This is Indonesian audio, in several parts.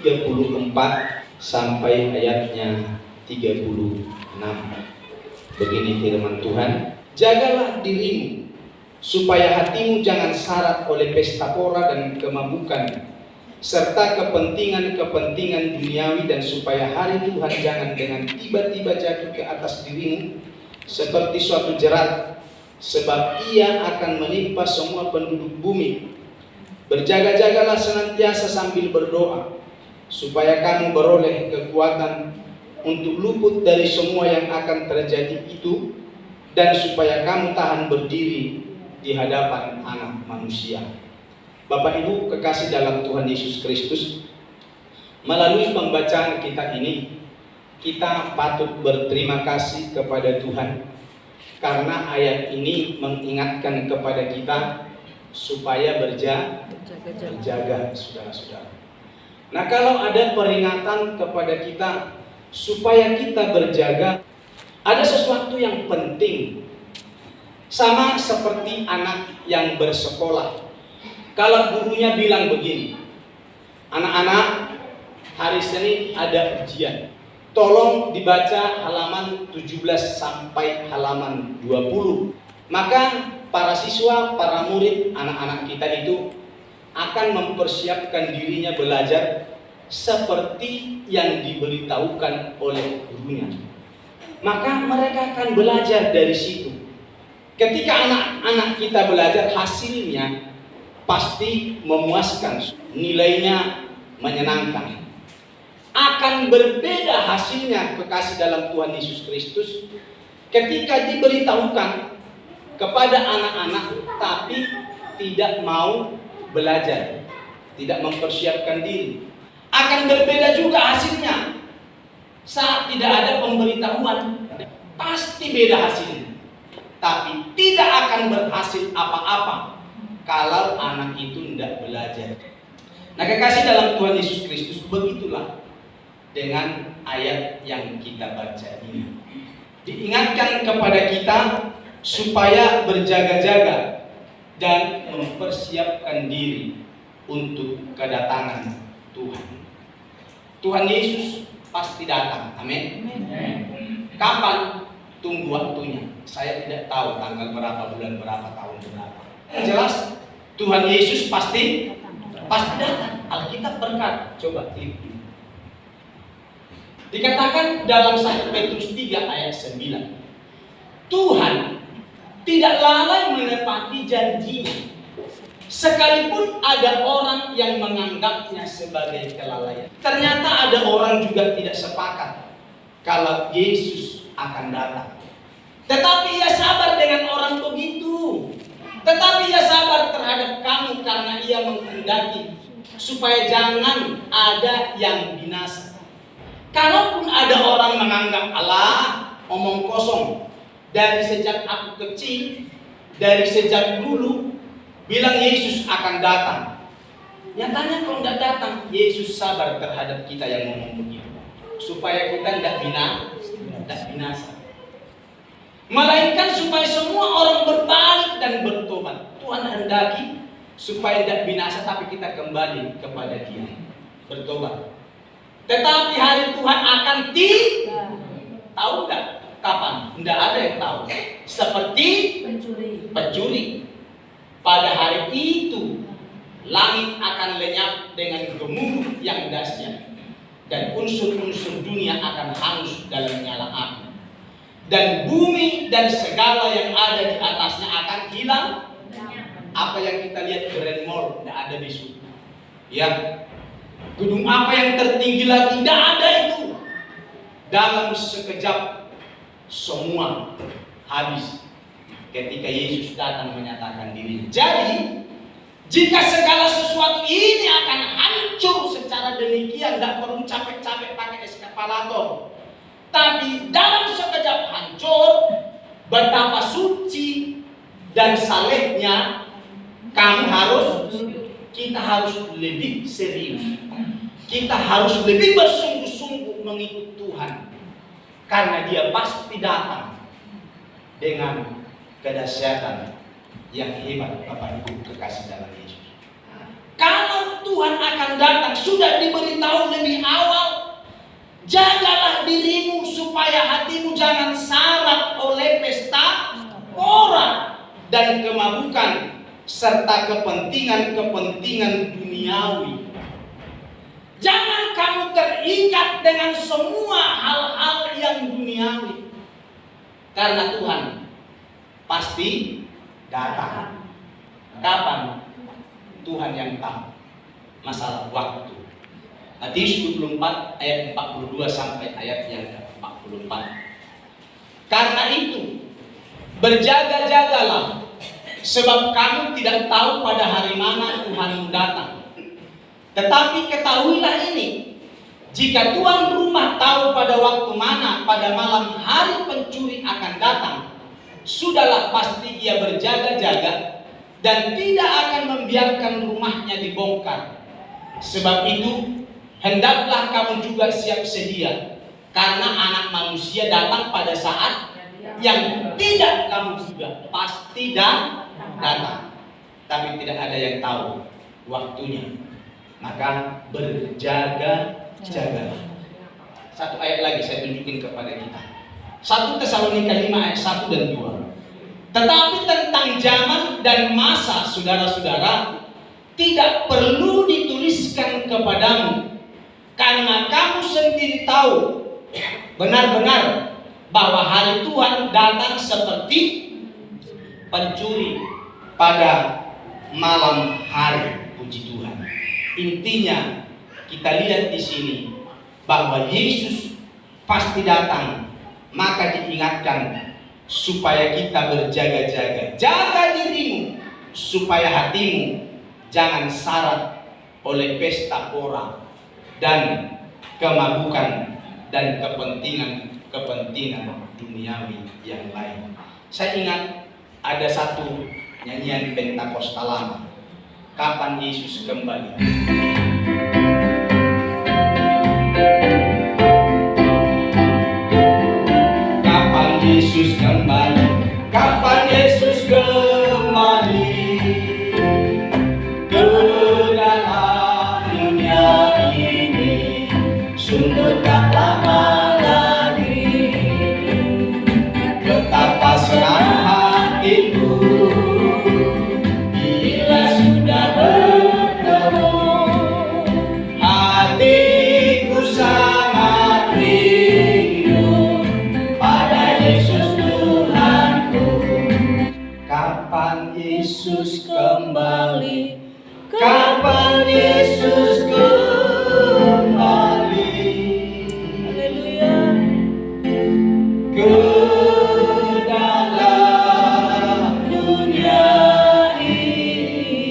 34 sampai ayatnya 36. Begini firman Tuhan, jagalah dirimu supaya hatimu jangan syarat oleh pesta pora dan kemabukan serta kepentingan-kepentingan duniawi, dan supaya hari Tuhan jangan dengan tiba-tiba jatuh ke atas dirimu seperti suatu jerat, sebab ia akan menimpa semua penduduk bumi. Berjaga-jagalah senantiasa sambil berdoa, supaya kamu beroleh kekuatan untuk luput dari semua yang akan terjadi itu, dan supaya kamu tahan berdiri di hadapan Anak Manusia. Bapak Ibu kekasih dalam Tuhan Yesus Kristus, melalui pembacaan kita ini, kita patut berterima kasih kepada Tuhan, karena ayat ini mengingatkan kepada kita supaya berjaga, saudara-saudara. Nah, kalau ada peringatan kepada kita supaya kita berjaga, ada sesuatu yang penting. Sama seperti anak yang bersekolah. Kalau gurunya bilang begini, anak-anak, hari Senin ada ujian, tolong dibaca halaman 17 sampai halaman 20. Maka para siswa, para murid, anak-anak kita itu akan mempersiapkan dirinya belajar seperti yang diberitahukan oleh gurunya. Maka mereka akan belajar dari situ. Ketika anak-anak kita belajar, hasilnya pasti memuaskan, nilainya menyenangkan. Akan berbeda hasilnya kekasih dalam Tuhan Yesus Kristus ketika diberitahukan kepada anak-anak tapi tidak mau belajar, tidak mempersiapkan diri. Akan berbeda juga hasilnya saat tidak ada pemberitahuan. Pasti beda hasilnya, tapi tidak akan berhasil apa-apa kalau anak itu tidak belajar. Nah, kekasih dalam Tuhan Yesus Kristus, begitulah dengan ayat yang kita baca ini. Diingatkan kepada kita supaya berjaga-jaga dan mempersiapkan diri untuk kedatangan Tuhan. Tuhan Yesus pasti datang, amin. Kapan? Tunggu waktunya. Saya tidak tahu tanggal berapa, bulan berapa, tahun berapa. Jelas Tuhan Yesus pasti datang. Alkitab berkata, coba lihat. Dikatakan dalam 1 Petrus 3 ayat 9, Tuhan tidak lalai menepati janjinya, sekalipun ada orang yang menganggapnya sebagai kelalaian. Ternyata ada orang juga tidak sepakat kalau Yesus akan datang. Tetapi ia sabar dengan orang begitu. Tetapi ia sabar terhadap kamu karena ia menghendaki supaya jangan ada yang binasa. Kalaupun ada orang menganggap Allah omong kosong, dari sejak aku kecil, dari sejak dulu bilang Yesus akan datang. Nyatanya kalau tidak datang, Yesus sabar terhadap kita yang ngomong begitu, supaya kita tidak binasa. Melainkan supaya semua orang berbalik dan bertobat. Tuhan hendaki supaya tidak binasa, tapi kita kembali kepada Dia, bertobat. Tetapi hari Tuhan akan tahu nggak kapan? Tidak ada yang tahu. Seperti pencuri. Pada hari itu langit akan lenyap dengan gemuruh yang dahsyat, dan unsur-unsur dunia akan hangus dalam nyala api, dan bumi dan segala yang ada di atasnya akan hilang. Apa yang kita lihat di Grand Mall tidak ada besok. Ya, gedung apa yang tertinggi lagi tidak ada itu. Dalam sekejap semua habis ketika Yesus datang menyatakan dirinya. Jadi jika segala sesuatu ini akan hancur secara demikian, tidak perlu capek-capek pakai eskapalator. Tapi dalam sekejap hancur, betapa suci dan salehnya kita harus lebih serius. Kita harus lebih bersungguh-sungguh mengikut Tuhan, karena Dia pasti datang dengan kedahsyatan yang hebat. Bapak Ibu kekasih dalam Yesus, Kalau Tuhan akan datang, sudah diberitahu lebih awal. Jagalah dirimu supaya hatimu jangan syarat oleh pesta pora dan kemabukan serta kepentingan-kepentingan duniawi. Jangan kamu terikat dengan semua hal-hal yang duniawi. Karena Tuhan pasti datang. Kapan? Tuhan yang tahu. Masalah waktu. Matius 24 ayat 42 sampai ayat yang 44. Karena itu, berjaga-jagalah, sebab kamu tidak tahu pada hari mana Tuhanmu datang. Tetapi ketahuilah ini, jika tuan rumah tahu pada waktu mana pada malam hari pencuri akan datang, sudahlah pasti ia berjaga-jaga dan tidak akan membiarkan rumahnya dibongkar. Sebab itu, hendaklah kamu juga siap sedia, karena Anak Manusia datang pada saat yang tidak kamu duga. Pasti datang, tapi tidak ada yang tahu waktunya. Maka berjaga-jagalah. Satu ayat lagi saya tunjukin kepada kita. 1 Tesalonika 5 ayat 1 dan 2. Tetapi tentang zaman dan masa, saudara-saudara, tidak perlu dituliskan kepadamu, karena kamu sendiri tahu benar-benar bahwa hari Tuhan datang seperti pencuri pada malam hari. Puji Tuhan. Intinya kita lihat di sini bahwa Yesus pasti datang, maka diingatkan supaya kita berjaga-jaga. Jaga dirimu supaya hatimu jangan syarat oleh pesta pora dan kemabukan dan kepentingan duniawi yang lain. Saya ingat ada satu nyanyian Pentakosta lama, kapan Yesus kembali. Kapan Yesus kembali? Kapan Yesus kembali ke dalam dunia ini? Sungguh tak lama lagi. Betapa senang hatiku bila sudah bertemu. Hatiku sangat rindu pada Yesus Tuhanku. Kapan Yesus kembali? Kapan Yesus kembali? Haleluya. Ke dalam dunia ini,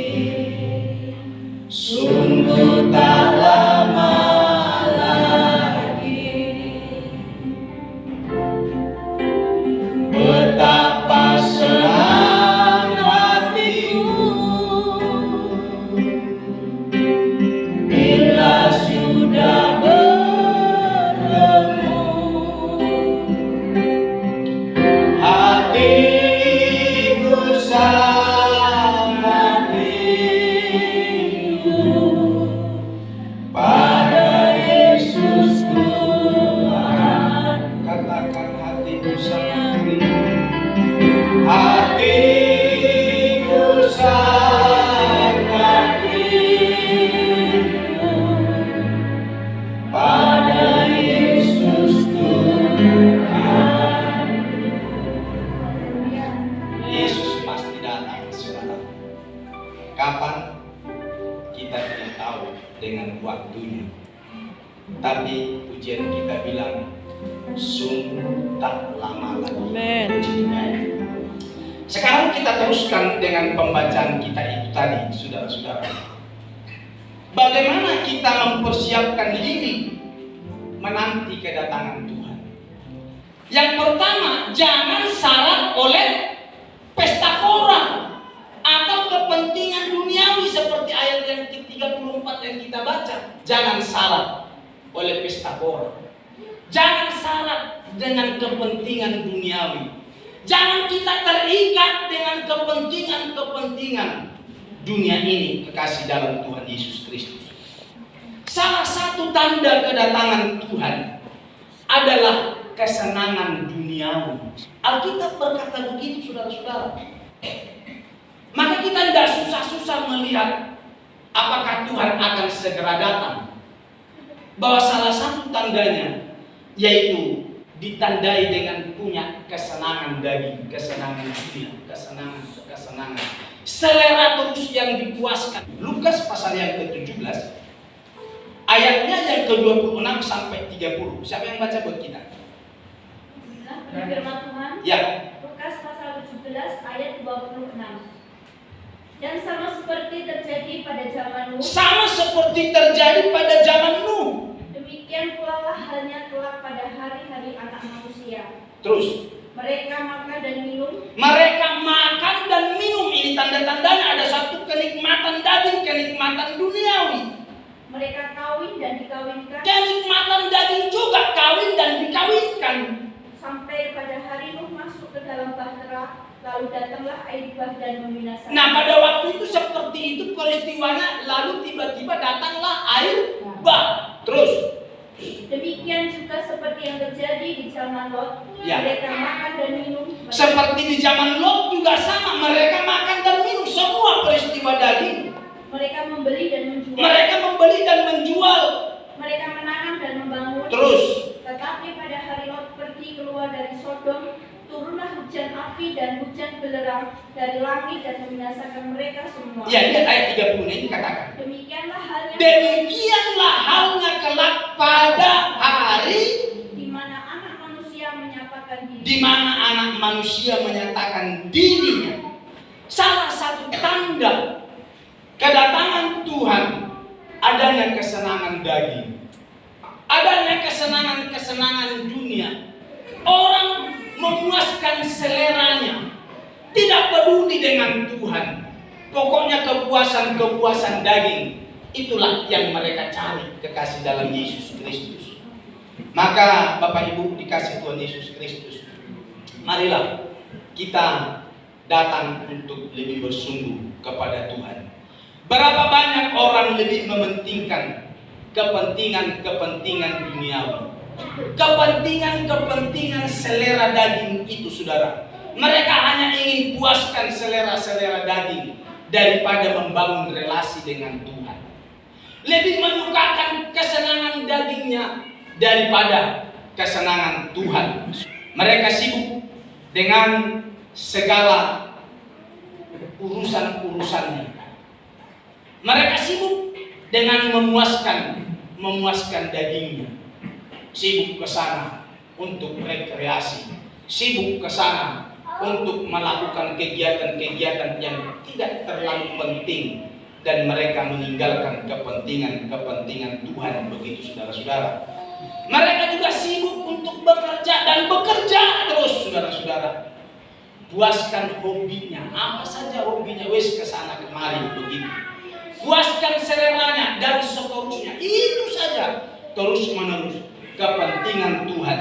sungguh tak lama lagi. Betapa senang hatiku bila sudah bertemu. Hatiku sangat rindu pada Yesus Tuhan. Katakan hatiku sangat rindu. Hatiku sangat rindu pada Yesus Tuhan. Yesus pasti datang, saudara. Kapan? Kita tidak tahu dengan waktunya. Tapi pujian kita bilang, sungguh tak lama lagi. Amen. Sekarang kita teruskan dengan pembacaan kita itu tadi, saudara-saudara. Bagaimana kita mempersiapkan diri menanti kedatangan Tuhan? Yang pertama, jangan syarat oleh pesta pora atau kepentingan duniawi seperti ayat yang ke-34 yang kita baca. Jangan syarat oleh pesta pora. Jangan syarat dengan kepentingan duniawi. Jangan kita terikat dengan kepentingan-kepentingan dunia ini kekasih dalam Tuhan Yesus Kristus. Salah satu tanda kedatangan Tuhan adalah kesenangan duniawi. Alkitab berkata begitu, saudara-saudara. Maka kita tidak susah-susah melihat apakah Tuhan akan segera datang. Bahwa salah satu tandanya yaitu ditandai dengan punya kesenangan daging, kesenangan dunia, kesenangan. Selera terus yang dipuaskan. Lukas pasal yang ke-17 ayatnya yang ke-26 sampai 30. Siapa yang baca buat kita? Firman Tuhan. Ya. Lukas pasal 17 ayat 26. Dan sama seperti terjadi pada zaman Nuh. Sama seperti terjadi pada zaman Nuh. Demikian pula lah halnya kelak pada hari-hari anak manusia. Terus. Mereka makan dan minum. Mereka makan dan minum. Ini tanda-tandanya ada satu kenikmatan daging, kenikmatan duniawi. Mereka kawin dan dikawinkan. Kenikmatan daging juga kawin dan dikawinkan. Sampai pada hari Nuh masuk ke dalam bahtera, lalu datanglah air bah dan membinasakan. Nah, pada waktu itu seperti itu peristiwanya, lalu tiba-tiba datanglah air bah. Terus. Demikian juga seperti yang terjadi di zaman Lot. Ya. Mereka makan dan minum. Seperti di zaman Lot juga sama, mereka makan dan minum semua peristiwa daging. Mereka membeli dan menjual. Mereka membeli dan menjual. Mereka menanam dan membangun. Terus. Tetapi pada hari Lot pergi keluar dari Sodom, turunlah hujan api dan hujan belerang dari langit dan membinasakan mereka semua. Ya, lihat ayat 30 ini katakan. Demikianlah halnya kelak pada hari di mana anak manusia menyatakan diri. Di mana anak manusia menyatakan dirinya. Salah satu tanda kedatangan Tuhan adanya kesenangan daging. Adanya kesenangan dunia. Orang memuaskan seleranya, tidak peduli dengan Tuhan. Pokoknya kepuasan daging. Itulah yang mereka cari, kekasih dalam Yesus Kristus. Maka Bapak Ibu dikasih Tuhan Yesus Kristus, marilah kita datang untuk lebih bersungguh kepada Tuhan. Berapa banyak orang lebih mementingkan kepentingan duniawi, kepentingan selera daging itu, saudara. Mereka hanya ingin puaskan selera daging daripada membangun relasi dengan Tuhan. Lebih menyukakan kesenangan dagingnya daripada kesenangan Tuhan. Mereka sibuk dengan segala urusan-urusannya. Mereka sibuk dengan memuaskan dagingnya. Sibuk ke sana untuk rekreasi, sibuk ke sana untuk melakukan kegiatan-kegiatan yang tidak terlalu penting, dan mereka meninggalkan kepentingan Tuhan. Begitu, saudara-saudara. Mereka juga sibuk untuk bekerja dan bekerja terus, saudara-saudara. Puaskan hobinya, apa saja hobinya, wes ke sana kemari begitu. Puaskan seleranya dan seterusnya. Itu saja terus-menerus. Kepentingan Tuhan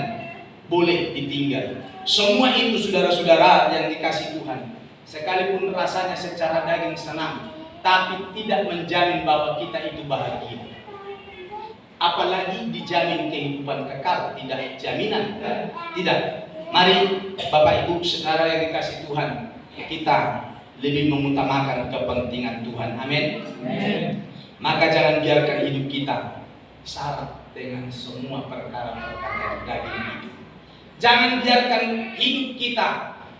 boleh ditinggal. Semua itu, saudara-saudara yang dikasih Tuhan, sekalipun rasanya secara daging senang, tapi tidak menjamin bahwa kita itu bahagia. Apalagi dijamin kehidupan kekal, tidak jaminan. Tidak. Mari Bapak Ibu saudara yang dikasih Tuhan, kita lebih mengutamakan kepentingan Tuhan. Amin. Maka jangan biarkan hidup kita syarat dengan semua perkara-perkara daging itu. Jangan biarkan hidup kita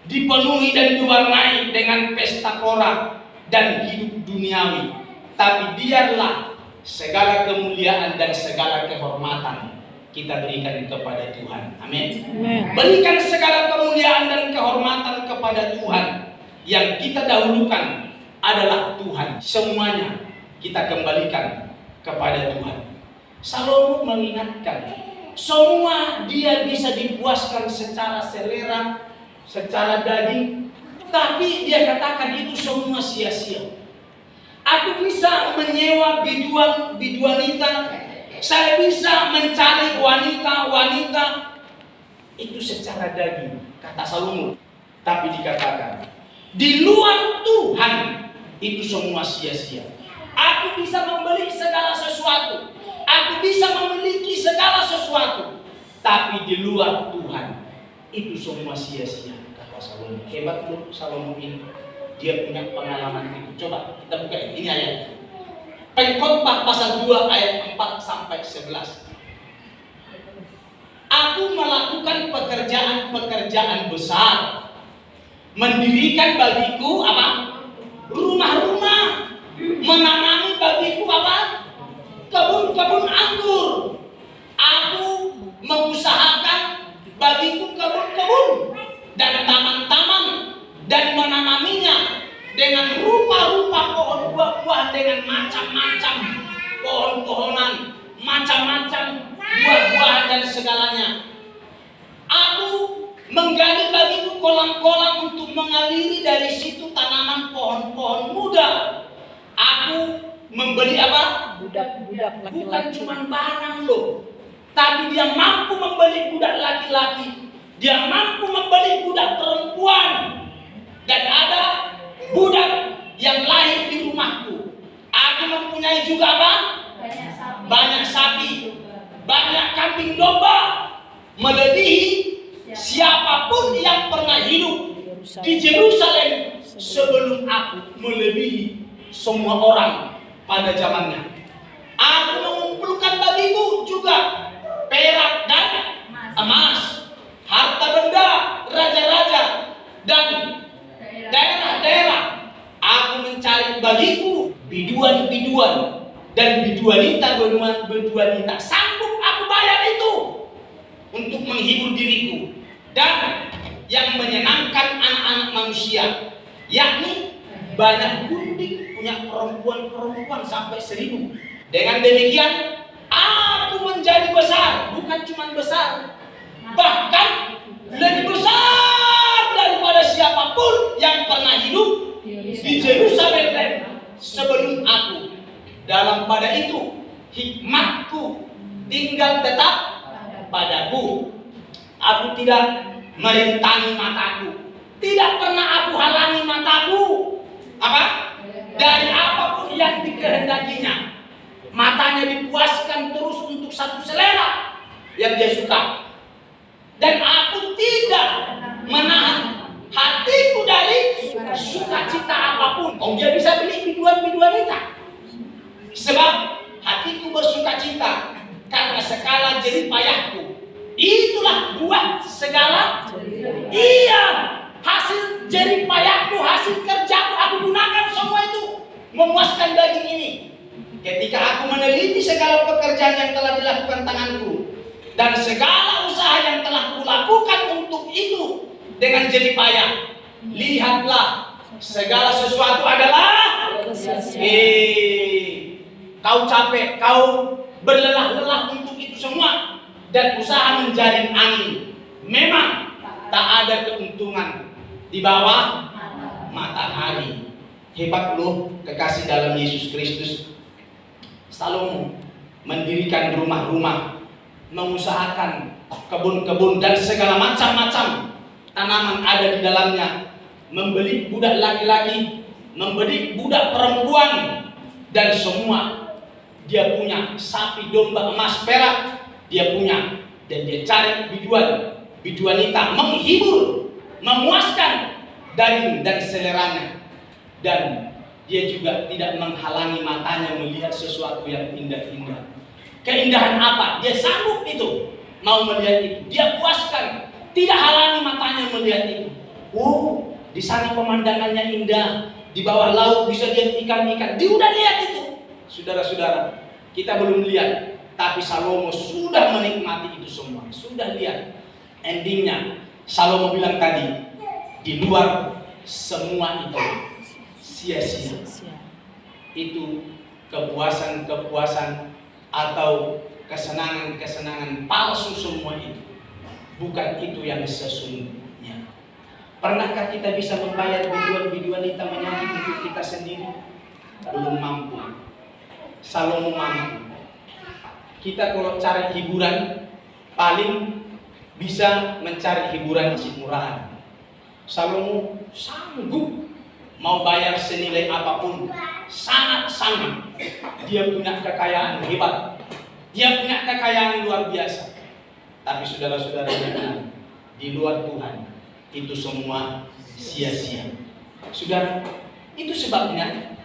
dipenuhi dan diwarnai dengan pesta pora dan hidup duniawi. Tapi biarlah segala kemuliaan dan segala kehormatan kita berikan kepada Tuhan. Amin. Berikan segala kemuliaan dan kehormatan kepada Tuhan. Yang kita dahulukan adalah Tuhan. Semuanya kita kembalikan kepada Tuhan. Salomo mengingatkan, semua dia bisa dipuaskan secara selera, secara daging, tapi dia katakan itu semua sia-sia. Aku bisa menyewa biduanita, saya bisa mencari wanita-wanita, itu secara daging, kata Salomo. Tapi dikatakan, di luar Tuhan itu semua sia-sia. Aku bisa membeli segala sesuatu, aku bisa memiliki segala sesuatu, tapi di luar Tuhan itu semua sia-sia, kata Salomo. Hebat loh Salomo ini, dia punya pengalaman itu. Coba kita buka ini ayat Pengkhotbah pasal 2 ayat 4 sampai 11. Aku melakukan pekerjaan-pekerjaan besar, mendirikan bagiku apa? Rumah-rumah, menanami bagiku apa? Kebun-kebun anggur. Aku mengusahakan bagiku kebun-kebun dan taman-taman dan menanaminya dengan rupa-rupa pohon buah-buahan, dengan macam-macam pohon-pohonan, macam-macam buah-buahan dan segalanya. Aku menggali bagiku kolam-kolam untuk mengaliri dari situ tanaman pohon-pohon muda. Aku membeli apa? Budak-budak laki-laki. Bukan cuma barang loh, tapi dia mampu membeli budak laki-laki, dia mampu membeli budak perempuan, dan ada budak yang lahir di rumahku. Aku mempunyai juga apa? Banyak sapi, banyak kambing domba, melebihi siapapun yang pernah hidup di Yerusalem sebelum aku, melebihi semua orang pada zamannya. Aku mengumpulkan bagiku juga perak dan emas, harta benda raja-raja dan daerah-daerah. Aku mencari bagiku biduan-biduan dan biduanita sanggup aku bayar itu untuk menghibur diriku dan yang menyenangkan anak-anak manusia, yakni banyak gundik, punya perempuan-perempuan sampai 1000. Dengan demikian aku menjadi besar, bukan cuma besar, bahkan lebih besar daripada siapapun yang pernah hidup di Yerusalem sebelum aku. Dalam pada itu hikmatku tinggal tetap padaku. Aku tidak merintangi mataku, tidak pernah aku halangi mataku apa? Dari apapun yang dikehendakinya. Matanya dipuaskan terus untuk satu selera yang dia suka. Dan aku tidak menahan hatiku dari sukacita apapun. Oh, dia bisa beli biduan-biduanita. Sebab hatiku bersukacita karena segala jerih payahku. Itulah buah segala. Iya, hasil jerih payahku, hasil kerjaku, aku gunakan semua itu memuaskan daging ini. Ketika aku meneliti segala pekerjaan yang telah dilakukan tanganku dan segala usaha yang telah kulakukan untuk itu dengan jerih payah, lihatlah segala sesuatu adalah kau capek, kau berlelah-lelah untuk itu semua dan usaha menjaring angin. Memang tak ada keuntungan di bawah matahari. Hebat loh kekasih dalam Yesus Kristus. Salomo mendirikan rumah-rumah, mengusahakan kebun-kebun dan segala macam-macam tanaman ada di dalamnya, membeli budak laki-laki, membeli budak perempuan, dan semua dia punya sapi, domba, emas, perak, dia punya, dan dia cari biduanita, menghibur, memuaskan daging dan seleranya, dan dia juga tidak menghalangi matanya melihat sesuatu yang indah-indah. Keindahan apa? Dia sanggup itu, mau melihat itu, dia puaskan, tidak halangi matanya melihat itu. Oh, di sana pemandangannya indah, di bawah laut bisa lihat ikan-ikan. Dia udah lihat itu. Saudara-saudara, kita belum lihat, tapi Salomo sudah menikmati itu semua, sudah lihat. Endingnya, Salomo bilang tadi, di luar semua itu sia-sia. Itu kepuasan-kepuasan atau kesenangan-kesenangan palsu semua itu. Bukan itu yang sesungguhnya. Pernahkah kita bisa membayar biduan-biduan kita menyanyi untuk kita sendiri? Belum mampu. Salomo mampu. Kita kalau cari hiburan, paling bisa mencari hiburan di murahan. Salomo sanggup mau bayar senilai apapun, sangat-sangat. Dia punya kekayaan hebat, dia punya kekayaan luar biasa. Tapi saudara-saudara yang di luar Tuhan, itu semua sia-sia. Saudara, itu sebabnya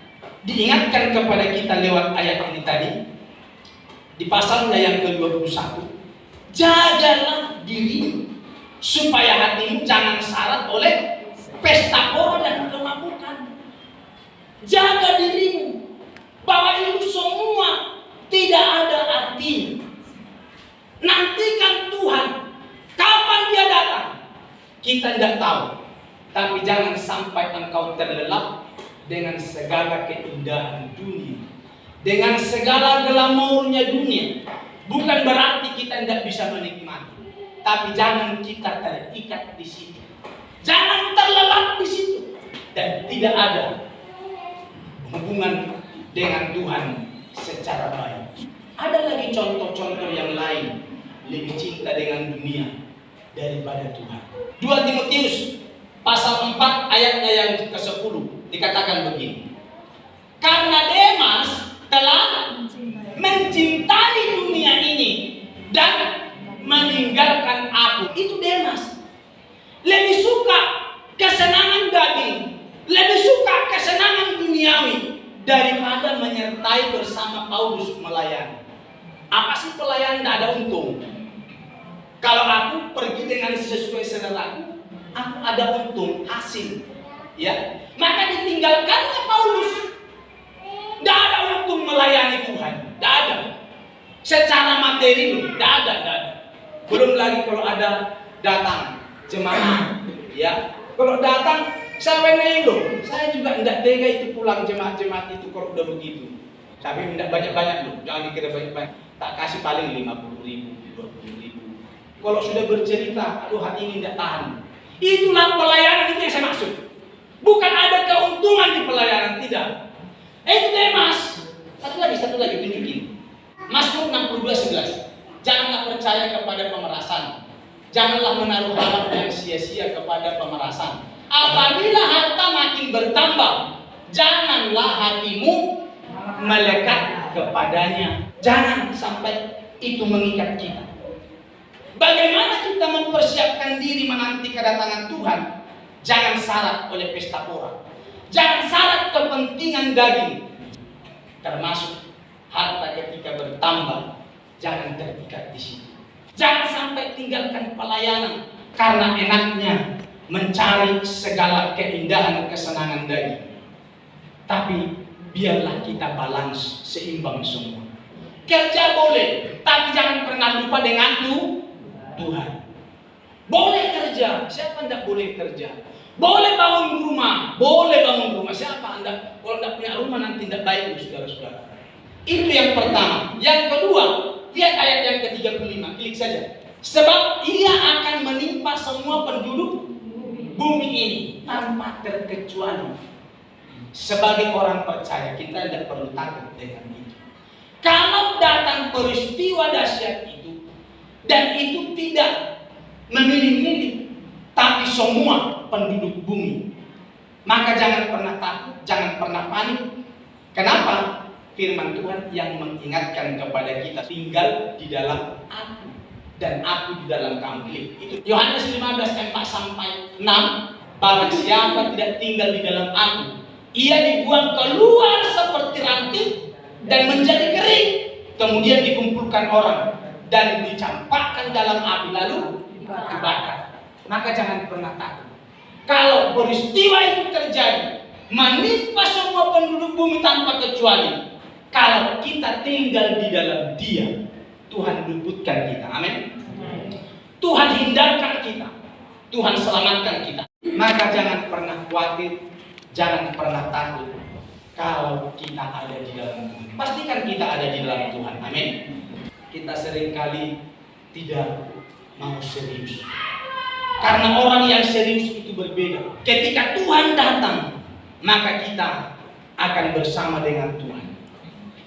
diingatkan kepada kita lewat ayat ini tadi, di pasalnya yang ke-21. Jagalah dirimu, supaya hatimu jangan syarat oleh pesta pora dan kemabukan. Jaga dirimu, bahwa itu semua tidak ada artinya. Nantikan Tuhan, kapan dia datang, kita tidak tahu. Tapi jangan sampai engkau terlelap dengan segala keindahan dunia, dengan segala glamornya dunia. Bukan berarti kita tidak bisa menikmati, tapi jangan kita terikat di situ. Jangan terlelap di situ dan tidak ada hubungan dengan Tuhan secara baik. Ada lagi contoh-contoh yang lain, lebih cinta dengan dunia daripada Tuhan. 2 Timotius pasal 4 ayatnya yang ke-10 dikatakan begini. Karena Demas telah mencintai dunia ini dan meninggalkan aku. Itu Demas. Lebih suka kesenangan daging, lebih suka kesenangan duniawi daripada menyertai bersama Paulus melayani. Apa sih pelayanan tidak ada untung? Kalau aku pergi dengan sesuai seleraku, aku ada untung, hasil. Ya, maka ditinggalkannya Paulus. Tidak ada untung melayani Tuhan, tidak ada. Secara materi tidak ada. Belum lagi kalau ada datang jemaah, ya. Kalau datang saya nelo, saya juga tidak tega itu pulang jemaat-jemaat itu kalau udah begitu. Tapi tidak banyak-banyak loh, jangan dikira banyak-banyak. Tak kasih paling 50.000, 20.000. Kalau sudah bercerita, aduh hati ini tidak tahan. Itulah pelayanan itu yang saya maksud. Bukan ada keuntungan di pelayanan, tidak. Itu Demas. Satu lagi tunjukin. Mazmur 62:11. Janganlah percaya kepada pemerasan. Janganlah menaruh harap yang sia-sia kepada pemerasan. Apabila harta makin bertambah, janganlah hatimu melekat kepadanya. Jangan sampai itu mengikat kita. Bagaimana kita mempersiapkan diri menanti kedatangan Tuhan? Jangan syarat oleh pesta pora. Jangan syarat kepentingan daging. Termasuk harta ketika bertambah, jangan terikat di situ. Jangan sampai tinggalkan pelayanan karena enaknya mencari segala keindahan kesenangan daging. Tapi biarlah kita balance, seimbang semua. Kerja boleh, tapi jangan pernah lupa dengan Tuhan. Boleh kerja, siapa tidak boleh kerja? Boleh bangun rumah, siapa anda? Kalau tidak punya rumah nanti tidak baik, saudara-saudara. Itu yang pertama. Yang kedua, lihat ayat yang ke-35, klik saja. Sebab ia akan menimpa semua penduduk bumi ini tanpa terkecuali. Sebagai orang percaya, kita tidak perlu takut dengan itu. Kalau datang peristiwa dahsyat itu, dan itu tidak memilih-milih, tapi semua penduduk bumi, maka jangan pernah takut, jangan pernah panik. Kenapa? Firman Tuhan yang mengingatkan kepada kita, tinggal di dalam aku dan aku di dalam kamu. Itu Yohanes 15:4-6. Barang siapa tidak tinggal di dalam aku, ia dibuang keluar seperti ranting dan menjadi kering, kemudian dikumpulkan orang dan dicampakkan dalam api lalu dibakar. Maka jangan pernah takut. Kalau peristiwa itu terjadi, menimpa semua penduduk bumi tanpa kecuali, kalau kita tinggal di dalam Dia, Tuhan luputkan kita. Amin. Tuhan hindarkan kita, Tuhan selamatkan kita. Maka jangan pernah khawatir, jangan pernah takut. Kalau kita ada di dalam Tuhan, pastikan kita ada di dalam Tuhan. Amin. Kita seringkali tidak mau serius, karena orang yang serius itu berbeda. Ketika Tuhan datang, maka kita akan bersama dengan Tuhan.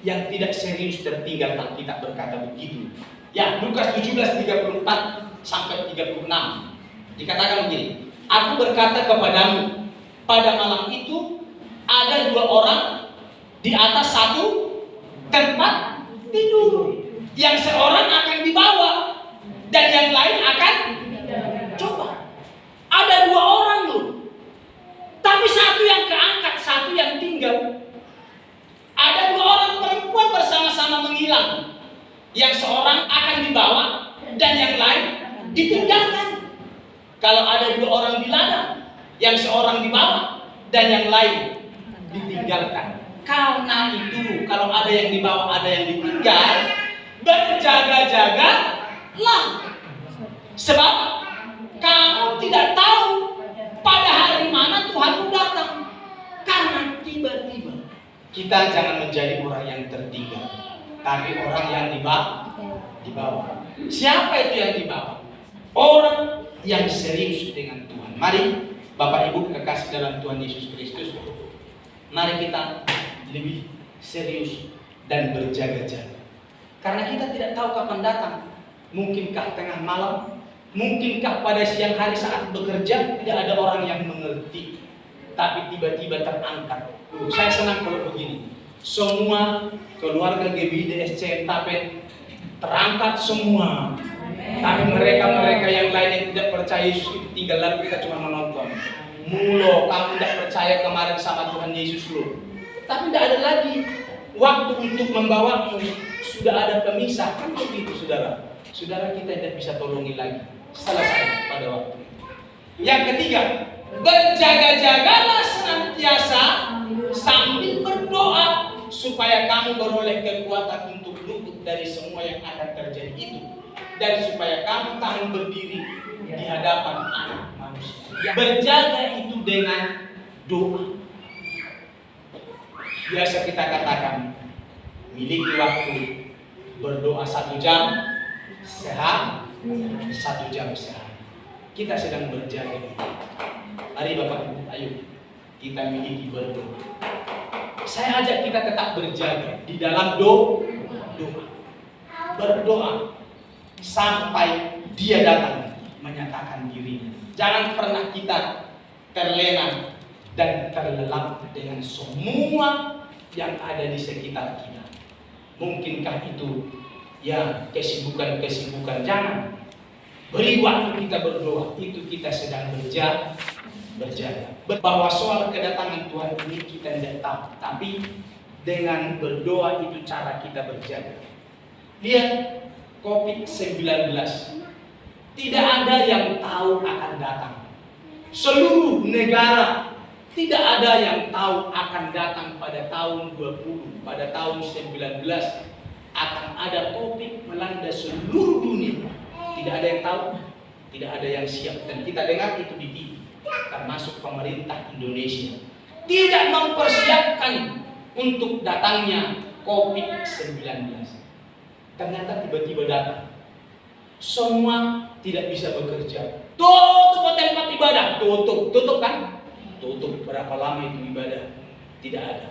Yang tidak serius tertinggal, Alkitab berkata begitu. Ya, Lukas 17:34-36 dikatakan begini. Aku berkata kepadamu, pada malam itu ada 2 orang di atas satu tempat tidur. Yang seorang akan dibawa dan yang lain akan coba. Ada 2 orang loh. Tapi satu yang keangkat, satu yang tinggal. Ada 2 orang perempuan bersama-sama menghilang. Yang seorang akan dibawa dan yang lain ditinggalkan. Kalau ada 2 orang di ladang, yang seorang dibawa dan yang lain ditinggalkan. Karena itu, kalau ada yang dibawa, ada yang ditinggal, berjaga-jagalah. Sebab kamu tidak tahu pada hari mana Tuhanmu datang. Karena tiba-tiba. Kita jangan menjadi orang yang tertinggal, tapi orang yang dibawa. Siapa itu yang dibawa? Orang yang serius dengan Tuhan. Mari Bapak Ibu kekasih dalam Tuhan Yesus Kristus, mari kita lebih serius dan berjaga-jaga. Karena kita tidak tahu kapan datang. Mungkinkah tengah malam, mungkinkah pada siang hari saat bekerja, tidak ada orang yang mengerti. Tapi tiba-tiba terangkat. Saya senang kalau begini. Semua keluarga GBI DSC Tapen terangkat semua. Tapi mereka yang lain yang tidak percaya Yesus itu tinggal, lalu kita cuma menonton. Mulo, kamu tidak percaya kemarin sama Tuhan Yesus lo. Tapi tidak ada lagi waktu untuk membawamu. Sudah ada pemisah, kan begitu saudara. Saudara kita tidak bisa tolongi lagi. Selesai pada waktu itu. Yang ketiga, berjaga-jagalah senantiasa sambil berdoa supaya kamu beroleh kekuatan untuk luput dari semua yang akan terjadi itu, dan supaya kamu tahan berdiri di hadapan Anak Manusia. Berjaga itu dengan doa. Biasa kita katakan, miliki waktu berdoa 1 jam sehari, 1 jam sehari. Kita sedang berjaga. Mari Bapak Ibu, ayo kita miliki berdoa. Saya ajak kita tetap berjaga di dalam doa. Berdoa sampai Dia datang menyatakan dirinya. Jangan pernah kita terlena dan terlelap dengan semua yang ada di sekitar kita. Mungkinkah itu ya kesibukan-kesibukan? Jangan. Beri waktu kita berdoa, itu kita sedang berjaga. Bahwa soal kedatangan Tuhan ini kita tidak tahu, tapi dengan berdoa itu cara kita berjaga. Lihat COVID-19, tidak ada yang tahu akan datang. Seluruh negara tidak ada yang tahu akan datang pada tahun 20, pada tahun 19 akan ada COVID melanda seluruh dunia. Tidak ada yang tahu, tidak ada yang siap, dan kita dengar itu di TV. Termasuk pemerintah Indonesia tidak mempersiapkan untuk datangnya COVID-19. Ternyata tiba-tiba datang. Semua tidak bisa bekerja. Tutup tempat ibadah, tutup kan? Tutup. Berapa lama itu ibadah? Tidak ada.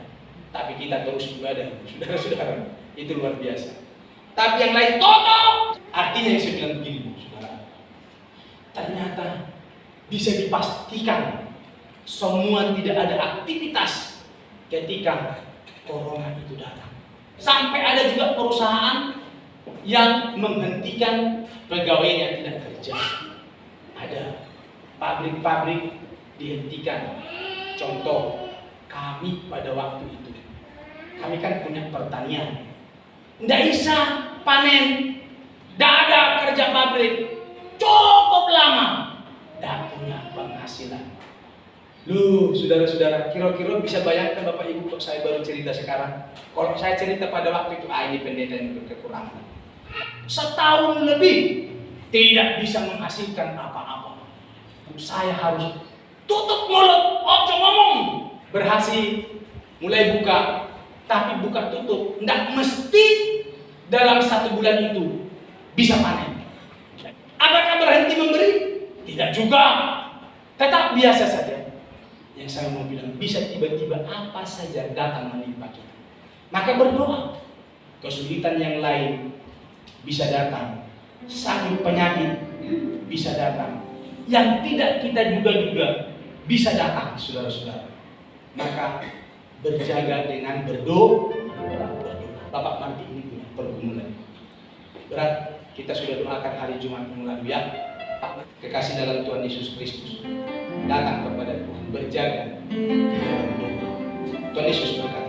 Tapi kita terus ibadah, saudara-saudara. Itu luar biasa. Tapi yang lain tutup. Artinya yang saya bilang begini, saudara. Ternyata bisa dipastikan semua tidak ada aktivitas ketika corona itu datang. Sampai ada juga perusahaan yang menghentikan pegawainya tidak kerja. Ada pabrik-pabrik dihentikan. Contoh, kami pada waktu itu, kami kan punya pertanian. Tidak bisa panen, tidak ada kerja pabrik, cukup lama. Dan punya penghasilan. Loh, saudara-saudara, kira-kira bisa bayangkan Bapak Ibu kok saya baru cerita sekarang. Kalau saya cerita pada waktu itu, ini pendeta yang berkekurangan. Setahun lebih tidak bisa menghasilkan apa-apa. Saya harus tutup mulut, ojo ngomong. Berhasil, mulai buka, tapi buka tutup. Tidak mesti dalam 1 bulan itu bisa panen. Apakah berhenti memberi? Tidak juga, tetap biasa saja. Yang saya mau bilang, bisa tiba-tiba apa saja datang menimpa kita. Maka berdoa. Kesulitan yang lain bisa datang, sakit penyakit bisa datang, yang tidak kita duga-duga bisa datang, saudara-saudara. Maka berjaga dengan berdoa. Bapak Marti ini punya pergumulan berat. Kita sudah doakan hari Jumat yang lalu ya. Kekasih dalam Tuhan Yesus Kristus, datang kepada Tuhan, berjaga di dalam doa. Tuhan Yesus berkata,